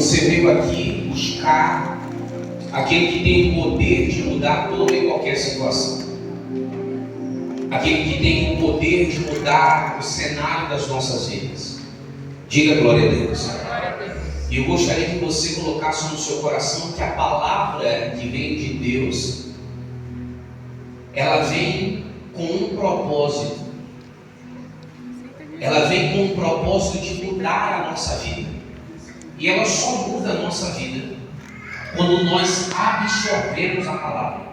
você veio aqui buscar aquele que tem o poder de mudar toda e qualquer situação. Aquele que tem o poder de mudar o cenário das nossas vidas. Diga glória a Deus. E eu gostaria que você colocasse no seu coração que a palavra que vem de Deus, ela vem com um propósito. Ela vem com um propósito de mudar a nossa vida. E ela só muda a nossa vida quando nós absorvemos a palavra.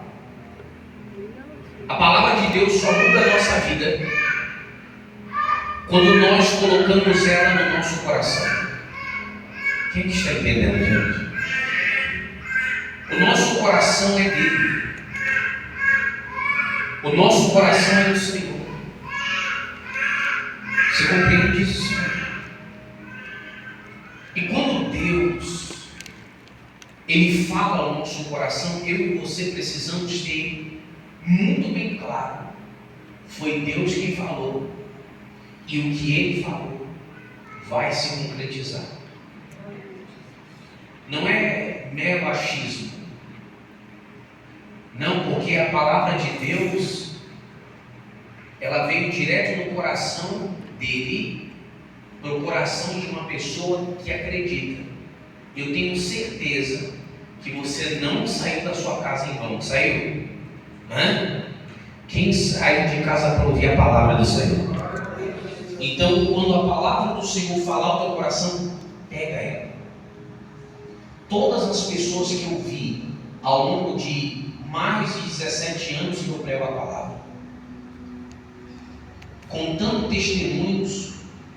A palavra de Deus só muda a nossa vida quando nós colocamos ela no nosso coração. Quem que está entendendo, gente? O nosso coração é dele. O nosso coração é do Senhor. Você compreende isso? E quando Deus Ele fala ao nosso coração, eu e você precisamos ter muito bem claro: foi Deus quem falou, e o que Ele falou vai se concretizar. Não é mero achismo. Não, porque a palavra de Deus, ela veio direto no coração dele, no coração de uma pessoa que acredita. Eu tenho certeza que você não saiu da sua casa em vão. Saiu? Quem sai de casa para ouvir a palavra do Senhor? Então, quando a palavra do Senhor falar ao teu coração, pega ela. Todas as pessoas que eu vi ao longo de mais de 17 anos que eu prego a palavra, contando testemunhos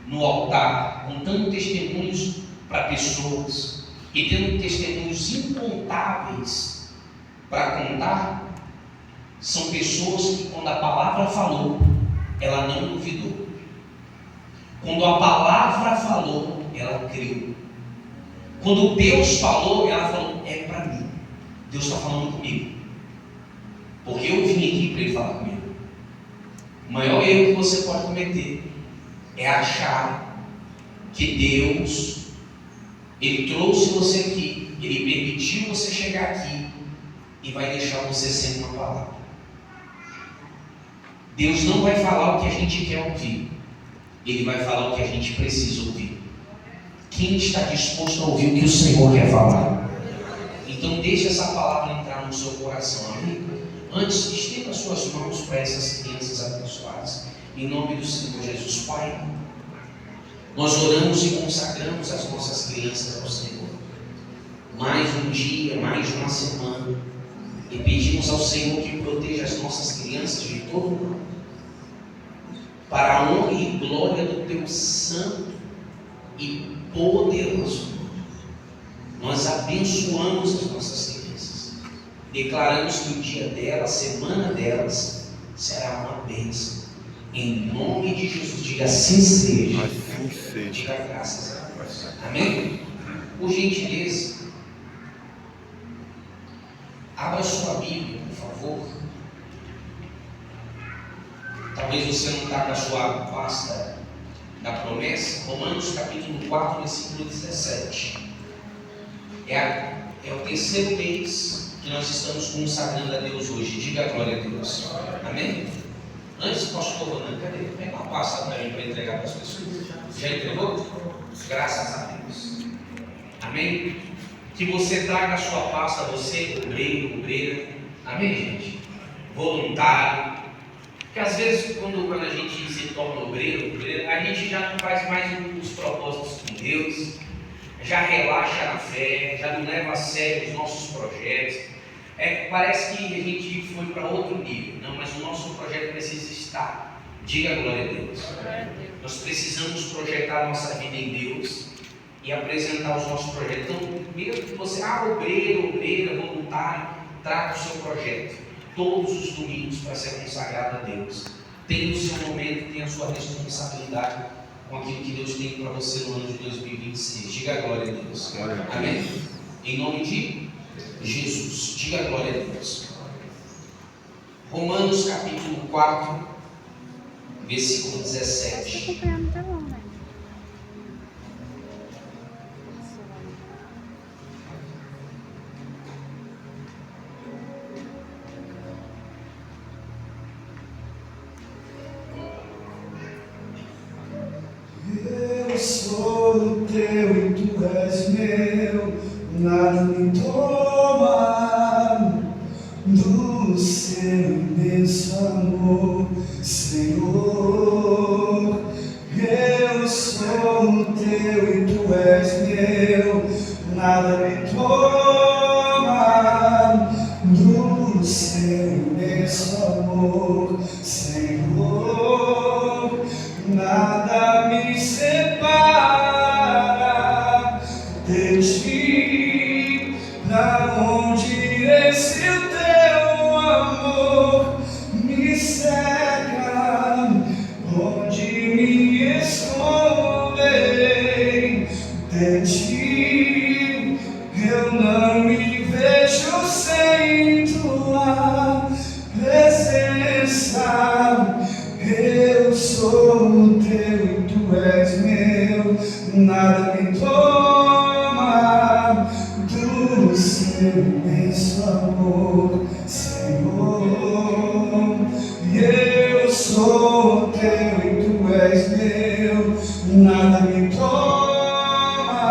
no altar, contando testemunhos para pessoas e tendo testemunhos incontáveis para contar, são pessoas que, quando a palavra falou, ela não duvidou. Quando a palavra falou, ela creu. Quando Deus falou, ela falou: é para mim. Deus está falando comigo. Porque eu vim aqui para Ele falar comigo. O maior erro que você pode cometer é achar que Deus, Ele trouxe você aqui, Ele permitiu você chegar aqui e vai deixar você sem uma palavra. Deus não vai falar o que a gente quer ouvir. Ele vai falar o que a gente precisa ouvir. Quem está disposto a ouvir o que o Senhor quer falar? Então deixe essa palavra entrar no seu coração, amém? Antes, estenda suas mãos para essas crianças abençoadas. Em nome do Senhor Jesus. Pai, nós oramos e consagramos as nossas crianças ao Senhor. Mais um dia, mais uma semana. E pedimos ao Senhor que proteja as nossas crianças de todo mal, para a honra e glória do Teu santo e poderoso nome. Nós abençoamos as nossas crianças. Declaramos que o dia delas, a semana delas, será uma bênção. Em nome de Jesus, diga assim seja. Assim seja. Diga graças a Deus. Amém? Por gentileza, abra sua Bíblia, por favor. Talvez você não está com a sua pasta da promessa. Romanos capítulo 4, versículo 17. É o terceiro mês que nós estamos consagrando a Deus hoje. Diga glória a Deus. Amém? Antes, pastor Ronan, cadê? Pega uma pasta para mim para entregar para as pessoas. Já entregou? Graças a Deus. Amém? Que você traga a sua pasta, você, obreiro, obreira. Amém, gente? Voluntário. Porque às vezes, quando a gente se torna obreiro, a gente já não faz mais os propósitos com Deus, já relaxa na fé, já não leva a sério os nossos projetos. Parece que a gente foi para outro nível. Não, mas o nosso projeto precisa estar. Diga glória a Deus. Nós precisamos projetar a nossa vida em Deus e apresentar os nossos projetos. Então, mesmo que você, obreiro, obreira, voluntário, traga o seu projeto todos os domingos para ser consagrado a Deus. Tenha o seu momento, tenha a sua responsabilidade com aquilo que Deus tem para você no ano de 2026. Diga glória a Deus. Amém? Em nome de Jesus. Diga glória a Deus. Romanos capítulo 4, versículo 17. toma do seu imenso amor, Senhor. Eu sou teu e tu és meu, nada me toma do seu imenso amor, Senhor. Nada me separa de ti, pra onde irei se o teu amor me cega, onde me esconderei de ti. Eu não me vejo sem tua presença. Eu sou teu e tu és meu, nada me toma do seu imenso amor, Senhor. Eu sou teu e tu és meu, nada me toma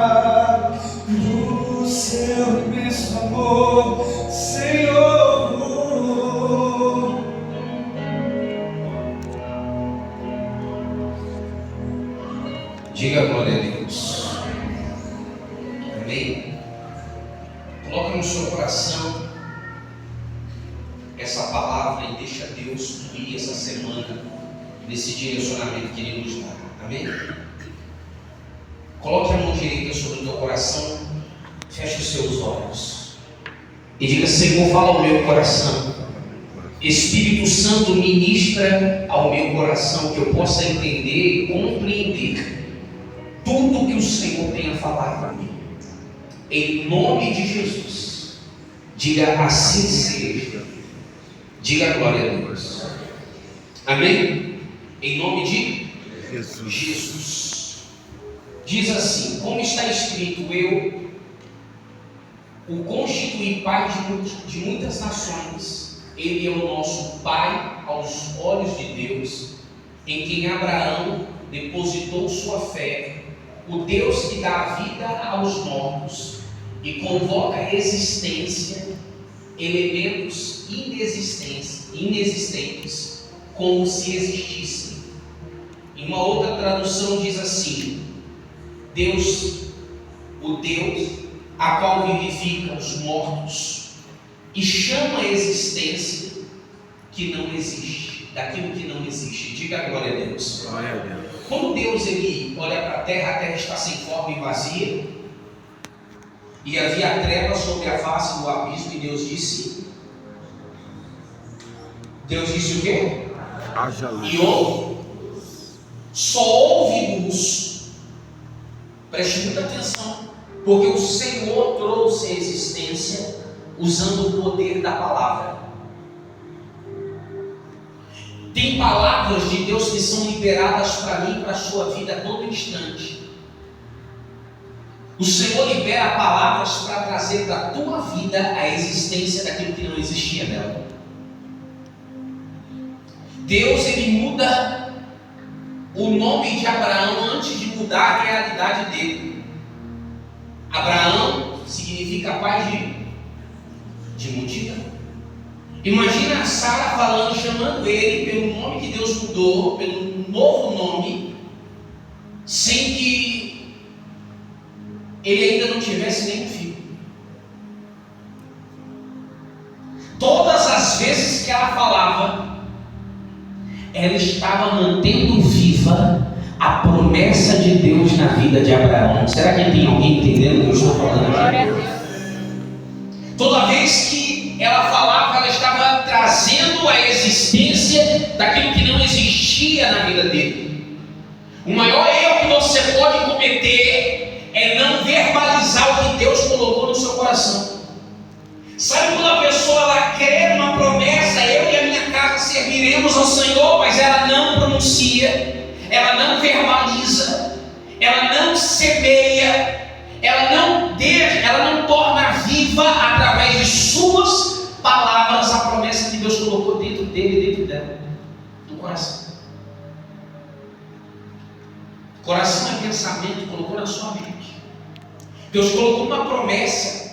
do seu imenso amor, Senhor. Diga glória a Deus. Amém? Coloca no seu coração essa palavra e deixa Deus fluir essa semana nesse direcionamento que Ele nos dá. Amém? Coloque a mão direita sobre o teu coração, feche os seus olhos e diga: Senhor, fala ao meu coração. Espírito Santo, ministra ao meu coração, que eu possa entender e compreender tudo que o Senhor tem a falar para mim. Em nome de Jesus, diga: assim seja. Diga glória a Deus. Amém? Em nome de Jesus. Diz assim: como está escrito, eu o constituí pai de muitas nações. Ele é o nosso pai aos olhos de Deus, em quem Abraão depositou sua fé, o Deus que dá vida aos mortos e convoca à existência elementos inexistentes, como se existissem. Em uma outra tradução diz assim: Deus, o Deus a qual vivifica os mortos e chama a existência que não existe, daquilo que não existe. Diga glória a Deus. Glória a Deus. Quando Deus ele olha para a terra está sem forma e vazia, e havia trevas sobre a face do abismo, e Deus disse o quê? Haja luz. E houve. Só houve luz. Preste muita atenção, porque o Senhor trouxe a existência usando o poder da palavra. Tem palavras de Deus que são liberadas para mim e para a sua vida a todo instante. O Senhor libera palavras para trazer para a tua vida a existência daquilo que não existia nela. Deus ele muda o nome de Abraão antes de mudar a realidade dele. Abraão significa pai de multidão. Imagina a Sara falando, chamando ele pelo nome que Deus mudou, pelo novo nome, sem que ele ainda não tivesse nenhum filho. Todas as vezes que ela falava, ela estava mantendo viva a promessa de Deus na vida de Abraão. Será que tem alguém entendendo o que eu estou falando aqui? Toda vez que ela falava, ela estava trazendo a existência daquilo que não existia na vida dele. O maior erro que você pode cometer é não verbalizar o que Deus colocou no seu coração. Sabe quando a pessoa ela quer uma promessa, eu e a minha casa serviremos ao Senhor, mas ela não pronuncia, ela não verbaliza, ela não semeia, ela não torna viva através de suas palavras a promessa que Deus colocou dentro dele, dentro dela, do coração. Coração é pensamento, colocou na sua mente. Deus colocou uma promessa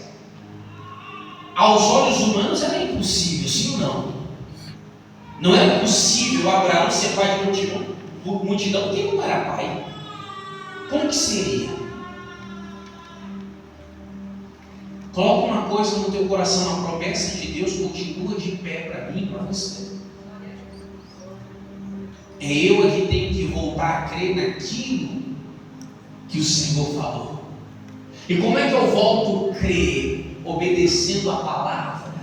Aos olhos humanos era impossível, sim ou não? Não era possível Abraão ser pai de multidão, porque ele não era pai. Como que seria? Coloca uma coisa no teu coração, a promessa de Deus continua de pé para mim e para você. É eu que tenho que voltar a crer naquilo que o Senhor falou. E como é que eu volto a crer? Obedecendo a palavra.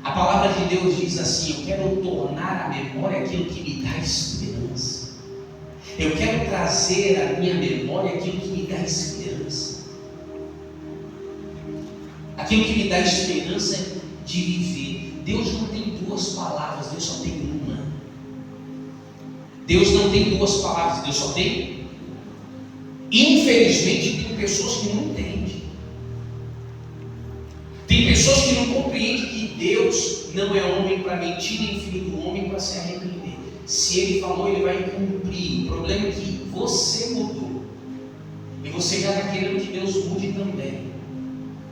A palavra de Deus diz assim: eu quero tornar à memória aquilo que me dá esperança. Eu quero trazer à minha memória aquilo que me dá esperança. Aquilo que me dá esperança de viver. Deus não tem duas palavras, Deus só tem uma. Deus não tem duas palavras, Deus só tem. Infelizmente tem pessoas que não entendem. Tem pessoas que não compreendem que Deus não é homem para mentir, nem filho do homem para se arrepender. Se Ele falou, Ele vai cumprir. O problema é que você mudou. E você já está querendo que Deus mude também.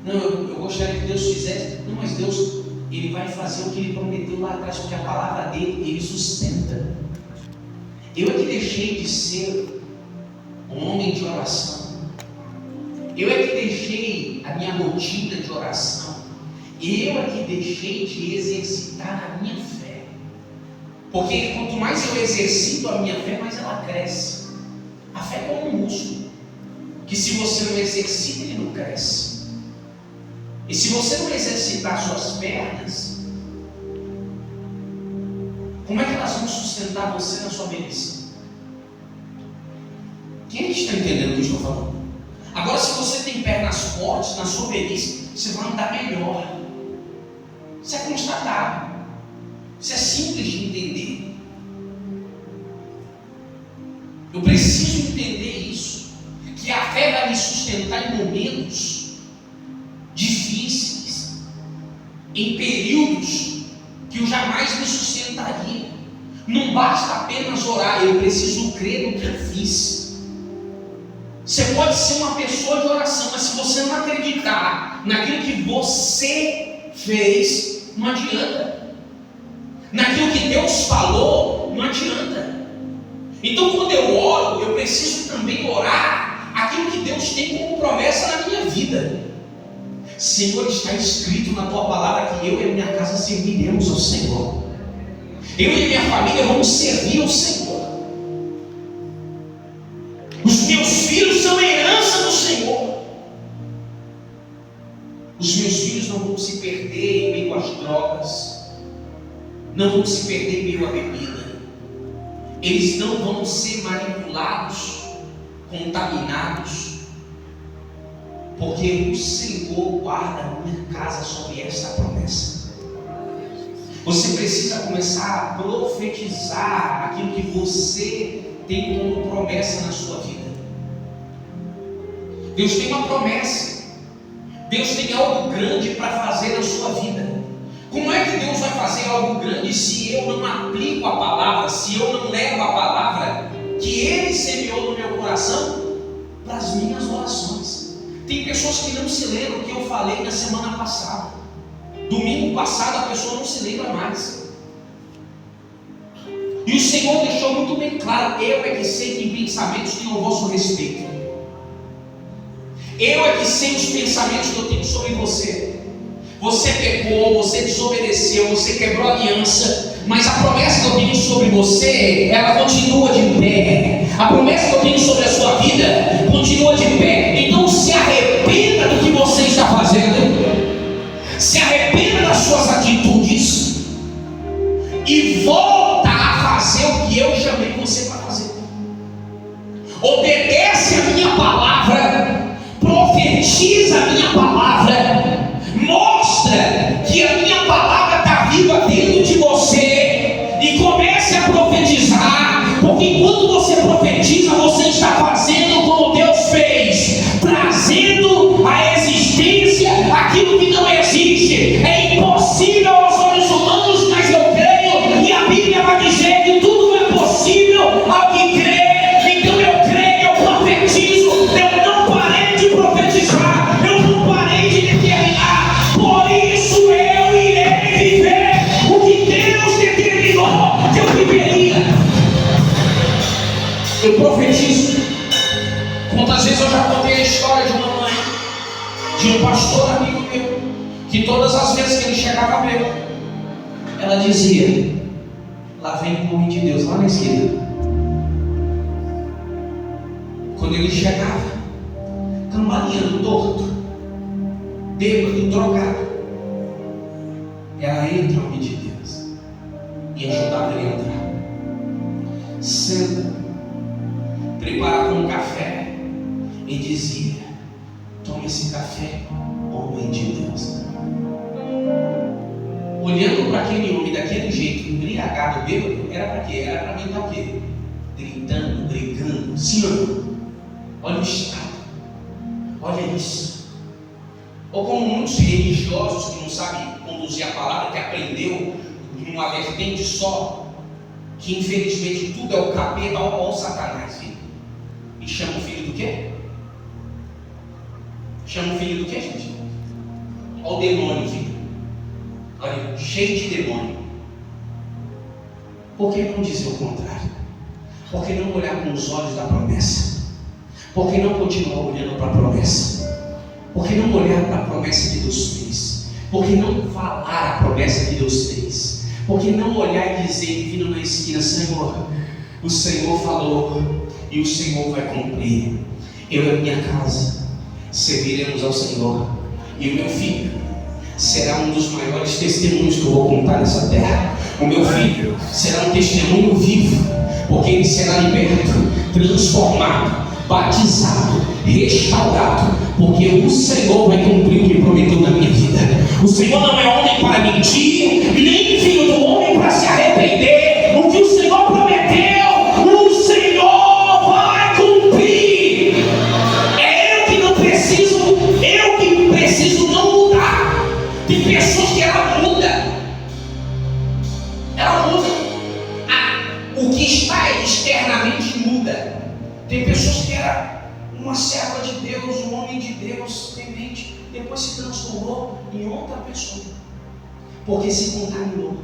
Não, eu gostaria que Deus fizesse. Não, mas Deus, Ele vai fazer o que Ele prometeu lá atrás, porque a palavra dele, Ele sustenta. Eu é que deixei de ser um homem de oração. Eu é que deixei a minha rotina de oração. Eu é que deixei de exercitar a minha fé. Porque quanto mais eu exercito a minha fé, mais ela cresce. A fé é como um músculo, que se você não exercita, ele não cresce. E se você não exercitar suas pernas, como é que elas vão sustentar você na sua velhice? Quem é que está entendendo o que eu estou falando? Agora, se você tem pernas fortes na sua velhice, você vai andar melhor. Isso é constatado. Isso é simples de entender. Eu preciso entender isso. Que a fé vai me sustentar em momentos difíceis, em períodos que eu jamais me sustentaria. Não basta apenas orar, eu preciso crer no que eu fiz. Você pode ser uma pessoa de oração, mas se você não acreditar naquilo que você fez, não adianta. Naquilo que Deus falou, não adianta. Então, quando eu oro, eu preciso também orar aquilo que Deus tem como promessa na minha vida. Senhor, está escrito na tua palavra que eu e a minha casa serviremos ao Senhor. Eu e a minha família vamos servir ao Senhor. Os meus filhos são herança do Senhor. Os meus filhos não vão se perder em meio às drogas, não vão se perder em meio à bebida. Eles não vão ser manipulados, contaminados, porque o Senhor guarda a minha casa sobre esta promessa. Você precisa começar a profetizar aquilo que você tem como promessa na sua vida. Deus tem uma promessa. Deus tem algo grande para fazer na sua vida. Como é que Deus vai fazer algo grande se eu não aplico a palavra, se eu não levo a palavra que Ele semeou no meu coração para as minhas orações? Tem pessoas que não se lembram o que eu falei na semana passada. Domingo passado a pessoa não se lembra mais. E o Senhor deixou muito bem claro: eu é que sei que pensamentos têm ao vosso respeito. Eu é que sei os pensamentos que eu tenho sobre você. Você pecou, você desobedeceu, você quebrou a aliança, mas a promessa que eu tenho sobre você, ela continua de pé. A promessa que eu tenho sobre a sua vida continua de pé. Então se arrependa do que você está fazendo. Se arrependa das suas atitudes e volta a fazer o que eu chamei você para fazer. Obedece a minha palavra, profetiza a minha palavra, mostra que a minha palavra está viva dentro de você e comece a profetizar, porque enquanto você profetiza, você está fazendo como Deus fez, trazendo à existência aquilo que não existe. É impossível aos olhos humanos, mas eu creio, e a Bíblia vai dizer que tudo é possível ao que crê. Então eu creio, eu profetizo, eu não parei de profetizar, eu não parei de determinar, por isso Tinha um pastor amigo meu, que todas as vezes que ele chegava bêbado, ela dizia: lá vem o homem de Deus, lá na esquerda. Quando ele chegava, cambaleando, torto, bêbado, drogado, ela entra, homem de Deus, e ajudava ele a entrar. Senta, preparava um café e dizia: toma esse café, homem de Deus. Olhando para aquele homem daquele jeito, embriagado, bêbado, era para quê? Era para mim estar o quê? Gritando, brigando, sim ou não? Olha o estado, olha isso. Ou como muitos religiosos que não sabem conduzir a palavra, que aprendeu numa vertente só, que infelizmente tudo é o capeta, olha o Satanás, filho. E chama o filho do quê? Chama o filho do quê, gente? Olha o demônio, filho. Olha, cheio de demônio. Por que não dizer o contrário? Por que não olhar com os olhos da promessa? Por que não continuar olhando para a promessa? Por que não olhar para a promessa que Deus fez? Por que não falar a promessa que Deus fez? Por que não olhar e dizer, vindo na esquina: Senhor, o Senhor falou e o Senhor vai cumprir. Eu e a minha casa serviremos ao Senhor, e o meu filho será um dos maiores testemunhos que eu vou contar nessa terra. O meu filho será um testemunho vivo, porque ele será liberto, transformado, batizado, restaurado, porque o Senhor vai cumprir o que prometeu na minha vida. O Senhor não é homem para mentir, nem filho do homem para se arrepender. O que o Senhor prometeu, o Senhor vai cumprir. É eu que preciso não mudar. Tem pessoas que ela muda. O que está externamente muda. Tem pessoas que era uma serva de Deus, um homem de Deus, temente, depois se transformou em outra pessoa, porque se contaminou.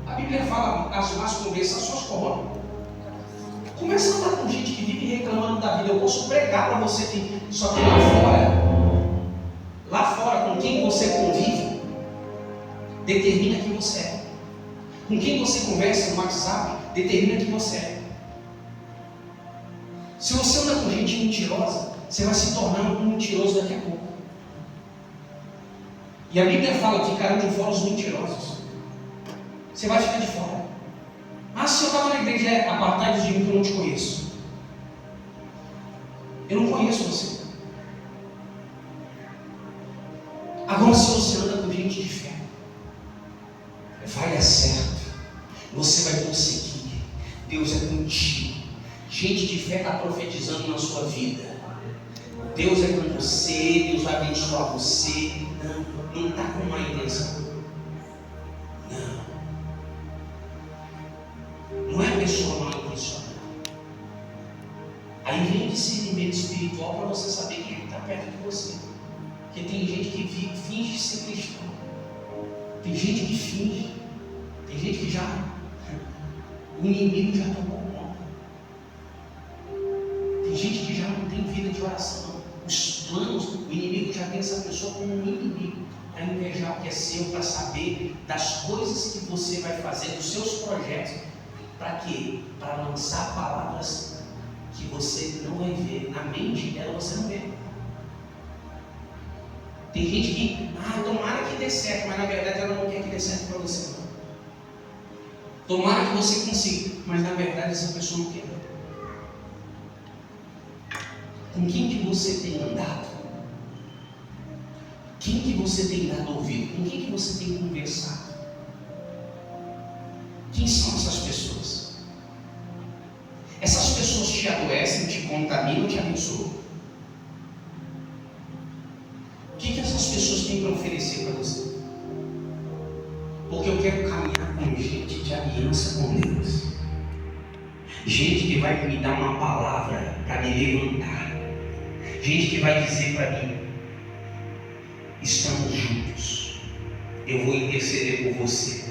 A Bíblia fala: as más conversações corrompem. Começa a andar com gente que vive reclamando da vida. Eu posso pregar para você que só que lá fora, com quem você convive, determina quem você é. Com quem você conversa no WhatsApp, determina quem você é. Se você anda com gente mentirosa, você vai se tornar um mentiroso daqui a pouco. E a Bíblia fala que ficarão de fora os mentirosos. Você vai ficar de fora. Mas se eu estava na igreja, apartai de mim que eu não te conheço. Eu não conheço você. Agora, se você anda com gente de fé, vai dar certo. Você vai conseguir. Deus é contigo. Gente de fé está profetizando na sua vida. Deus é com você, Deus vai abençoar você. Não está com má intenção. Não é pessoa mal intencionada. Aí vem discernimento espiritual para você saber quem está perto de você. Porque tem gente que finge ser cristão. Tem gente que finge. Tem gente que já... O inimigo já tomou conta. Tem gente que já não tem vida de oração. Os planos, o inimigo já tem essa pessoa como um inimigo. Para invejar o que é seu, para saber das coisas que você vai fazer, dos seus projetos. Para quê? Para lançar palavras que você não vai ver. Na mente dela você não vê. Tem gente que, tomara que dê certo, mas na verdade ela não quer que dê certo para você não. Tomara que você consiga, mas na verdade essa pessoa não quer. Com quem que você tem andado? Quem que você tem dado ouvido? Com quem que você tem conversado? Quem são essas pessoas? Essas pessoas te adoecem, te contaminam, te abençoam. O que essas pessoas têm para oferecer para você? Porque eu quero caminhar com gente de aliança com Deus. Gente que vai me dar uma palavra para me levantar. Gente que vai dizer para mim: estamos juntos. Eu vou interceder por você.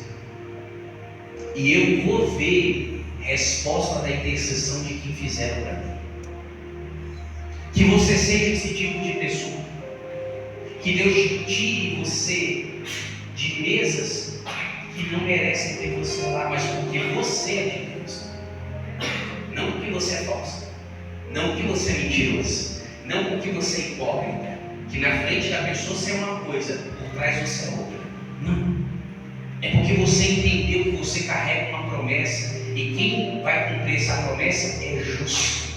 E eu vou ver resposta da intercessão de quem fizeram para mim. Que você seja esse tipo de pessoa. Que Deus tire você de mesas que não merecem ter você lá, mas porque você é de Deus. Não porque você é falso, não porque você é mentiroso, não porque você é hipócrita, que na frente da pessoa você é uma coisa, por trás você é outra. Não. É porque você entendeu que você carrega uma promessa e quem vai cumprir essa promessa é justo.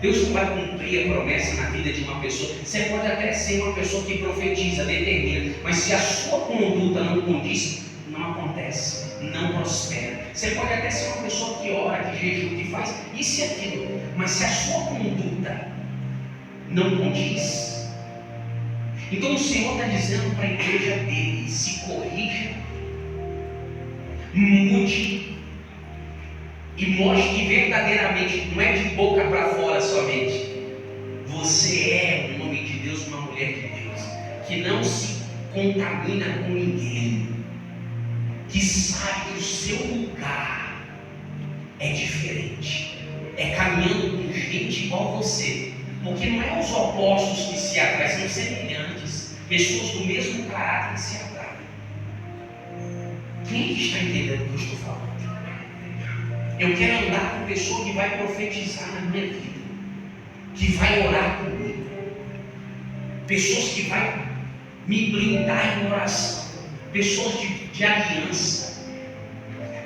Deus não vai cumprir a promessa na vida de uma pessoa. Você pode até ser uma pessoa que profetiza, determina, mas se a sua conduta não condiz, não acontece, não prospera. Você pode até ser uma pessoa que ora, que jejua, que faz isso e aquilo, mas se a sua conduta não condiz, então o Senhor está dizendo para a igreja dele: se corrija, mude e mostre que verdadeiramente, não é de boca para fora somente, você é um homem de Deus, uma mulher de Deus, que não se contamina com ninguém, que sabe que o seu lugar é diferente, é caminhando com gente igual a você, porque não é os opostos que se atraem, são semelhantes, pessoas do mesmo caráter que se atraem. Quem está entendendo o que eu estou falando? Eu quero andar com pessoa que vai profetizar na minha vida, que vai orar comigo, pessoas que vai me blindar em oração, pessoas de aliança,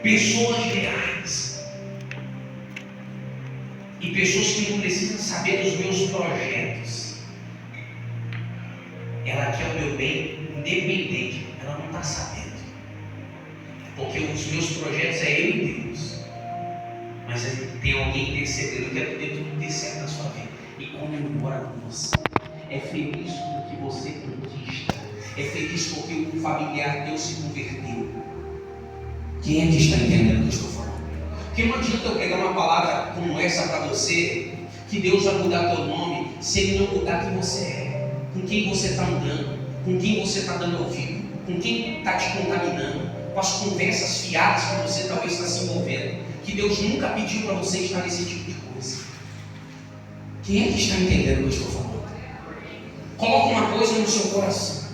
pessoas leais, e pessoas que não precisam saber dos meus projetos. Ela quer o meu bem independente, ela não está sabendo, porque os meus projetos é eu e Deus. Mas tem alguém intercedendo, eu quero que tudo dê certo na sua vida e comemora com você. É feliz porque você conquista, é feliz porque um familiar teu se converteu. Quem é que está entendendo o que eu estou falando? Porque não adianta eu pegar uma palavra como essa para você, que Deus vai mudar teu nome, se Ele não mudar quem você é, com quem você está andando, com quem você está dando ouvido, com quem está te contaminando, com as conversas fiadas que você talvez está se envolvendo. Que Deus nunca pediu para você estar nesse tipo de coisa. Quem é que está entendendo o que eu estou falando? Coloca uma coisa no seu coração: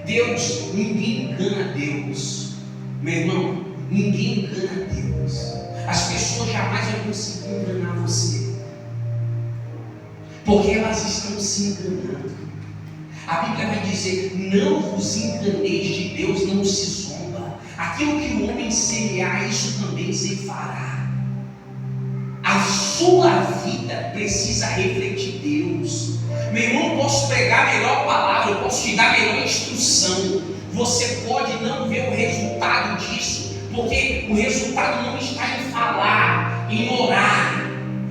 Deus, ninguém engana Deus. Meu irmão, ninguém engana Deus. As pessoas jamais vão conseguir enganar você, porque elas estão se enganando. A Bíblia vai dizer: não vos enganeis, de Deus não se zomba. Aquilo que o homem semear, isso também se fará. A sua vida precisa refletir Deus. Meu irmão, eu posso pregar a melhor palavra, eu posso te dar a melhor instrução, você pode não ver o resultado disso, porque o resultado não está em falar, em orar,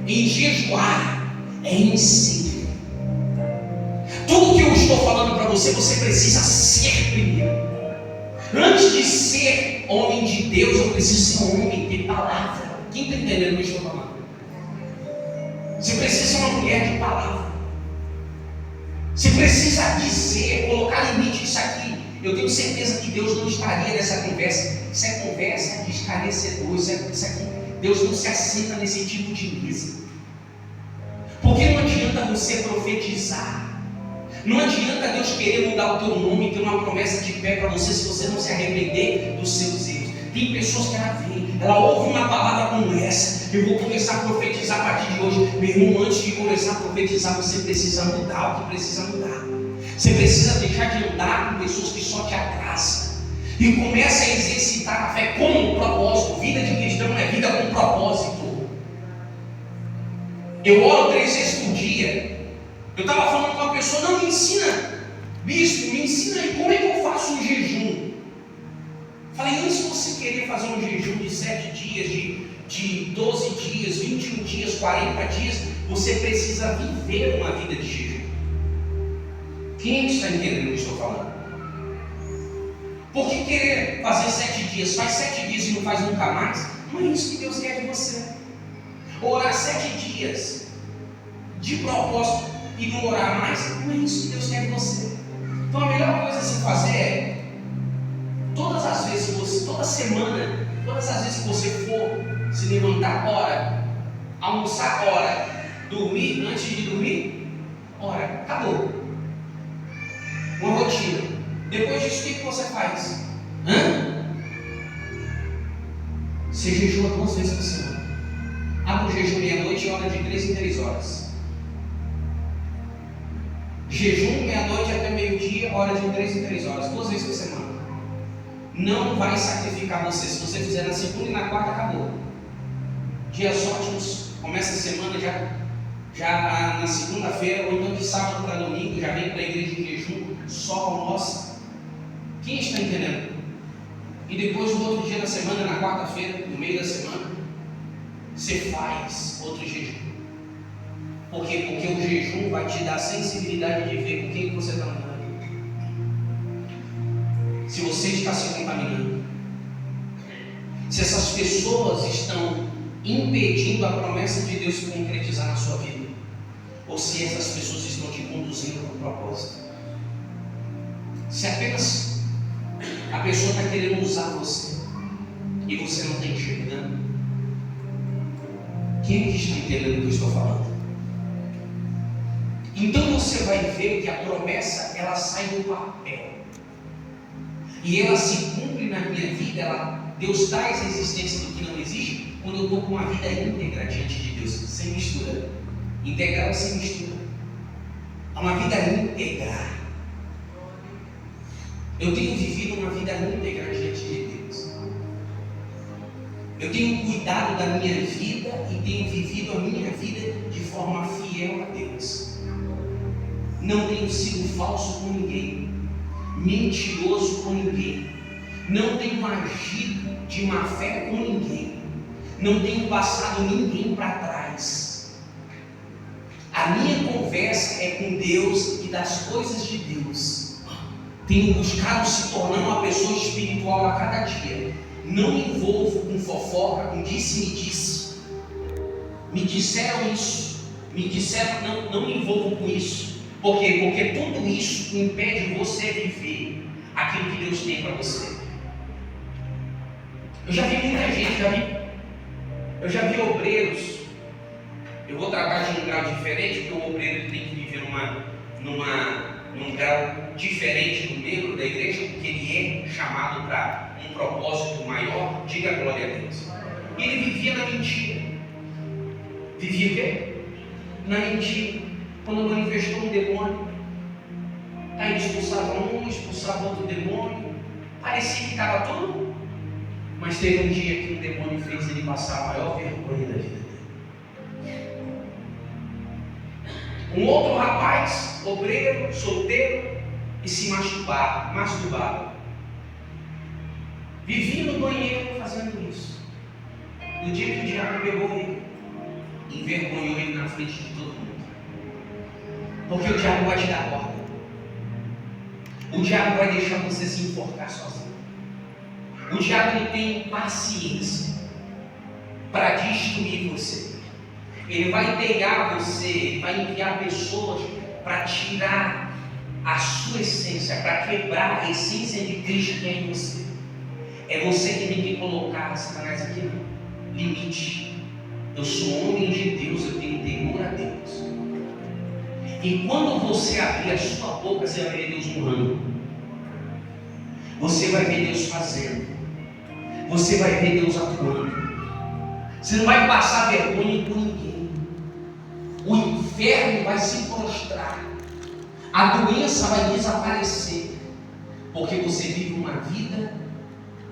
em jejuar, é em ser. Tudo que eu estou falando para você, você precisa ser primeiro. Antes de ser homem de Deus, eu preciso ser um homem de palavra. Quem está entendendo o que eu estou falando? Você precisa ser uma mulher de palavra. Você precisa dizer, colocar limite nisso aqui. Eu tenho certeza que Deus não estaria nessa conversa. Isso é conversa de esclarecedor. Isso aqui, Deus não se assenta nesse tipo de mesa. Porque não adianta você profetizar. Não adianta Deus querer mudar o teu nome e ter uma promessa de pé para você se você não se arrepender dos seus erros. Tem pessoas que ela vem, ela ouve uma palavra como essa: eu vou começar a profetizar a partir de hoje. Meu irmão, antes de começar a profetizar, você precisa mudar o que precisa mudar. Você precisa deixar de andar com pessoas que só te atrasam e começa a exercitar a fé com um propósito. Vida de cristão é vida com propósito. Eu oro 3 vezes por dia. Eu estava falando com uma pessoa: não, me ensina, bispo, me ensina aí como é que eu faço um jejum. Falei: antes de você querer fazer um jejum de 7 dias, de 12 dias, 21 dias, 40 dias, você precisa viver uma vida de jejum. Quem está entendendo o que estou falando? Por que querer fazer 7 dias? Faz 7 dias e não faz nunca mais? Não é isso que Deus quer de você. Orar 7 dias de propósito e não orar mais, não é isso que Deus quer de você. Então a melhor coisa a se fazer é, todas as vezes que você, toda semana, todas as vezes que você for se levantar, ora, almoçar, ora, dormir, antes de dormir, ora, acabou. dia. Depois disso, o que você faz? Você jejua 2 vezes por semana. Abre o jejum meia-noite e ora de 3 em 3 horas. Jejum meia-noite até meio-dia, ora de 3 em 3 horas, 2 vezes por semana. Não vai sacrificar você. Se você fizer na segunda e na quarta, acabou. Dias ótimos, começa a semana já na segunda-feira, ou então de sábado para domingo, já vem para a igreja em jejum, só almoça. Quem está entendendo? E depois, no outro dia da semana, na quarta-feira, no meio da semana, você faz outro jejum. Por quê? Porque o jejum vai te dar sensibilidade de ver com quem você está andando. Se você está se contaminando, se essas pessoas estão impedindo a promessa de Deus se concretizar na sua vida, ou se essas pessoas estão te conduzindo para o propósito. Se apenas a pessoa está querendo usar você e você não está enxergando, quem é que está entendendo o que eu estou falando? Então você vai ver que a promessa, ela sai do papel e ela se cumpre na minha vida. Deus traz a existência do que não existe quando eu estou com uma vida íntegra diante de Deus, sem mistura. Integral sem mistura. É uma vida íntegra. Eu tenho vivido uma vida íntegra diante de Deus. Eu tenho cuidado da minha vida e tenho vivido a minha vida de forma fiel a Deus. Não tenho sido falso com ninguém, mentiroso com ninguém. Não tenho agido de má fé com ninguém. Não tenho passado ninguém para trás. A minha conversa é com Deus e das coisas de Deus. Tenho buscado se tornar uma pessoa espiritual a cada dia. Não me envolvo com fofoca, com disse-me-disse. Me disseram isso. Me disseram, não me envolvo com isso. Por quê? Porque tudo isso impede você viver aquilo que Deus tem para você. Eu já vi muita gente, eu já vi obreiros. Eu vou tratar de um grau diferente, porque o obreiro tem que viver num grau diferente do membro da igreja, porque ele é chamado para um propósito maior. Diga glória a Deus. E ele vivia na mentira. Vivia o quê? Na mentira. Quando manifestou um demônio, aí expulsava um, expulsava outro demônio. Parecia que estava tudo. Mas teve um dia que um demônio fez ele passar a maior vergonha da vida dele. Um outro rapaz, obreiro, solteiro, e se masturbava. Vivia no banheiro fazendo isso. No dia que o diabo pegou ele, envergonhou ele na frente de todo mundo. Porque o diabo vai te dar corda. O diabo vai deixar você se enforcar sozinho. O diabo ele tem paciência para destruir você. Ele vai pegar você, ele vai enviar pessoas para tirar a sua essência, para quebrar a essência de Cristo que é em você. É você que tem que colocar, Satanás, aqui não. Limite. Eu sou homem de Deus, eu tenho temor a Deus. E quando você abrir a sua boca, você vai ver Deus honrando. Você vai ver Deus fazendo. Você vai ver Deus atuando. Você não vai passar vergonha com ninguém. O inferno vai se prostrar. A doença vai desaparecer. Porque você vive uma vida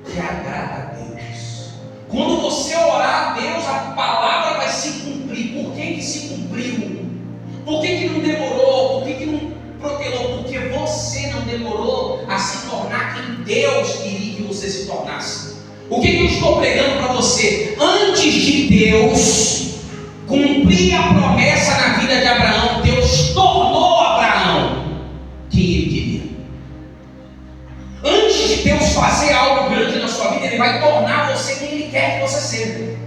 que agrada a Deus. Quando você orar a Deus, a palavra vai se cumprir. Por que se cumpriu? Por que não demorou? Por que não protelou? Porque você não demorou a se tornar quem Deus queria que você se tornasse. O que eu estou pregando para você? Antes de Deus cumprir a promessa na vida de Abraão, Deus tornou Abraão quem ele queria. Antes de Deus fazer algo grande na sua vida, Ele vai tornar você quem Ele quer que você seja.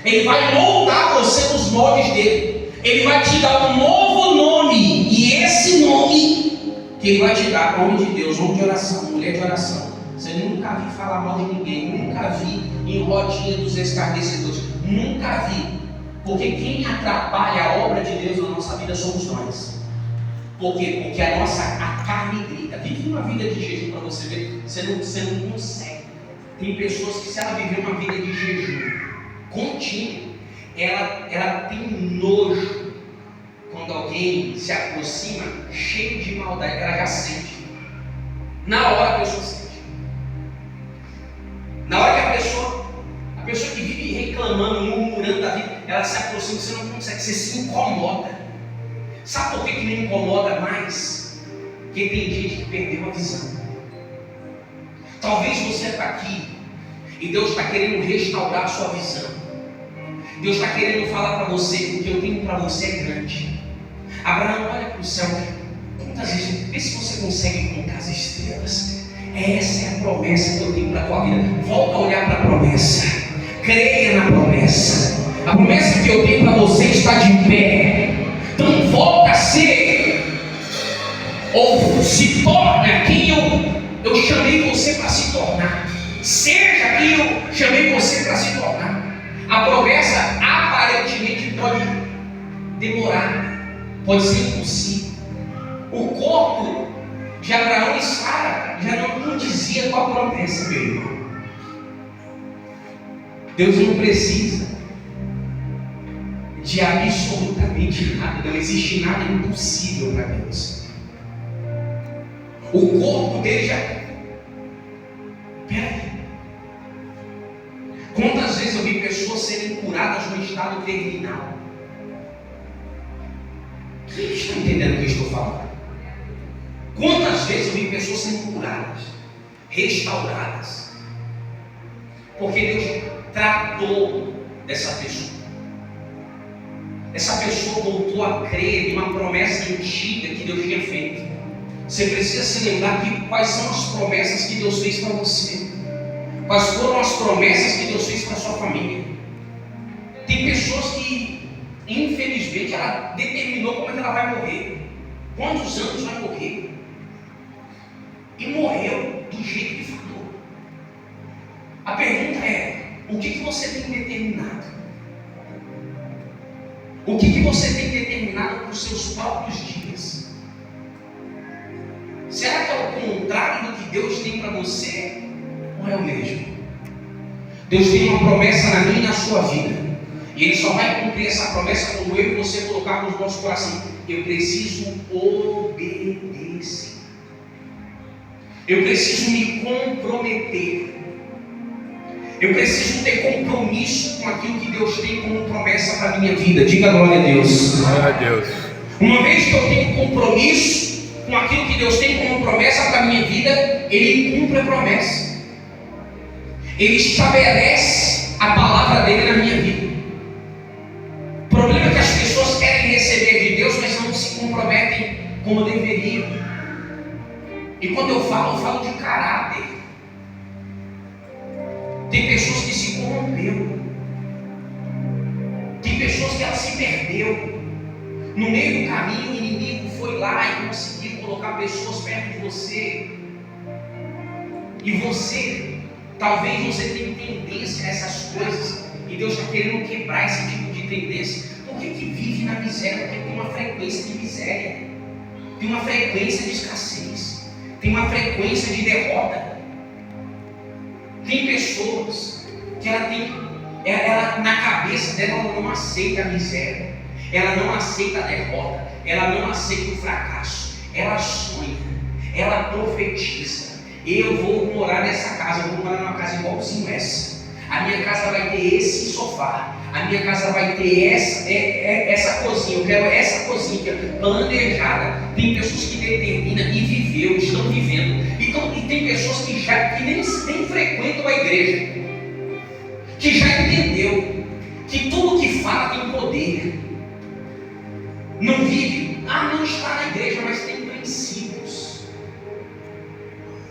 Ele vai moldar você nos moldes dele. Ele vai te dar um novo nome. E esse nome que Ele vai te dar, nome de Deus, nome de oração, mulher de oração. Você nunca vi falar mal de ninguém, nunca vi em rodinha dos escarnecedores, nunca vi. Porque quem atrapalha a obra de Deus na nossa vida somos nós. Por quê? Porque a carne grita. Vive uma vida de jejum para você ver, você não consegue. Tem pessoas que, se ela viver uma vida de jejum contínuo, ela tem nojo quando alguém se aproxima cheio de maldade, ela já sente. Na hora a pessoa sente. Na hora que a pessoa que vive reclamando, murmurando da vida, ela se aproxima, você não consegue, você se incomoda. Sabe por que não incomoda mais? Porque tem gente que perdeu a visão. Talvez você está aqui e Deus está querendo restaurar a sua visão. Deus está querendo falar para você que o que eu tenho para você é grande. Abraão, olha para o céu. Quantas vezes? Vê se você consegue contar as estrelas. Essa é a promessa que eu tenho para a tua vida. Volta a olhar para a promessa. Creia na promessa. A promessa que eu tenho para você está de pé. Então volta a ser, ou se torna quem eu chamei você para se tornar. Seja quem eu chamei você para se tornar. A promessa aparentemente pode demorar, pode ser impossível. O corpo de Abraão e Sara já não dizia com a promessa, meu irmão. Deus não precisa de absolutamente nada, não existe nada impossível para Deus. O corpo dele já. Peraí. Quantas vezes eu vi pessoas serem curadas no estado terminal? Quem está entendendo o que eu estou falando? Quantas vezes eu vi pessoas sendo curadas, restauradas, porque Deus tratou dessa pessoa. Essa pessoa voltou a crer em uma promessa antiga que Deus tinha feito. Você precisa se lembrar de quais são as promessas que Deus fez para você. Quais foram as promessas que Deus fez para a sua família. Tem pessoas que, infelizmente, ela determinou como é que ela vai morrer. Quantos anos vai morrer? E morreu do jeito que falou. A pergunta é: o que você tem determinado? O que você tem determinado para os seus próprios dias? Será que é o contrário do que Deus tem para você? Ou é o mesmo? Deus tem uma promessa na minha e na sua vida. E Ele só vai cumprir essa promessa quando eu e você colocarmos no nosso coração: eu preciso obedecer. Eu preciso me comprometer. Eu preciso ter compromisso com aquilo que Deus tem como promessa para a minha vida. Diga glória a Deus. Glória a Deus. Uma vez que eu tenho compromisso com aquilo que Deus tem como promessa para a minha vida, Ele cumpre a promessa. Ele estabelece a palavra dele na minha vida. O problema é que as pessoas querem receber de Deus, mas não se comprometem como deveriam. E quando eu falo de caráter. Tem pessoas que se corromperam. Tem pessoas que ela se perdeu. No meio do caminho, o inimigo foi lá e conseguiu colocar pessoas perto de você. E você, talvez você tenha tendência a essas coisas. E Deus está querendo quebrar esse tipo de tendência. Por que vive na miséria? Porque tem uma frequência de miséria. Tem uma frequência de escassez. Tem uma frequência de derrota. Tem pessoas que ela na cabeça dela, ela não aceita a miséria, ela não aceita a derrota, ela não aceita o fracasso. Ela sonha, ela profetiza: eu vou morar nessa casa, eu vou morar numa casa igualzinho essa. A minha casa vai ter esse sofá, a minha casa vai ter essa cozinha, eu quero essa cozinha planejada. Tem pessoas que determinam e viveu, estão vivendo. E tem pessoas que nem frequentam a igreja, que já entendeu que tudo que fala tem poder. Não vive, não está na igreja, mas tem princípios.